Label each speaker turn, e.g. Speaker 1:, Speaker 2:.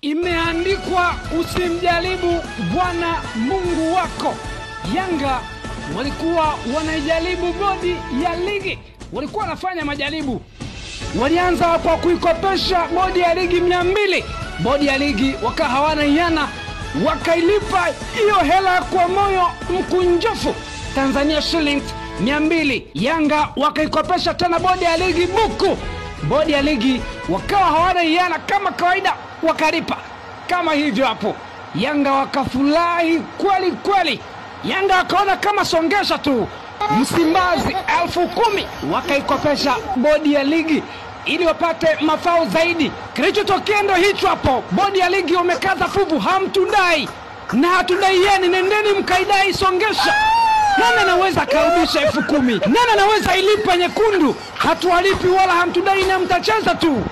Speaker 1: Imeandikwa usimjaribu Bwana Mungu wako. Yanga walikuwa wanaijaribu bodi ya ligi. Walikuwa wanafanya majaribu. Walianza kwa kuikopesha bodi ya ligi 200. Bodi ya ligi waka hawana iana, wakailipa hiyo hela kwa moyo mkunjofu, Tanzania shillings 200. Yanga wakaikopesha tena bodi ya ligi buku. Bodi ya ligi wakawa hawana iana, kama kawaida wakalipa kama hivyo hapo. Yanga wakafurahi kweli kweli. Yanga wakaona kama songesha tu Msimbazi 10,000 wakaikopesha bodi ya ligi ili wapate mafao zaidi. Kilichotokea ndio hicho hapo. Bodi ya ligi wamekaza fuvu, hamtudai na hatudaieni, nendeni mkaidai songesha. Nani anaweza karudisha 10,000? Nani anaweza ilipa nyekundu? Hatuwalipi wala hamtudai na mtacheza tu.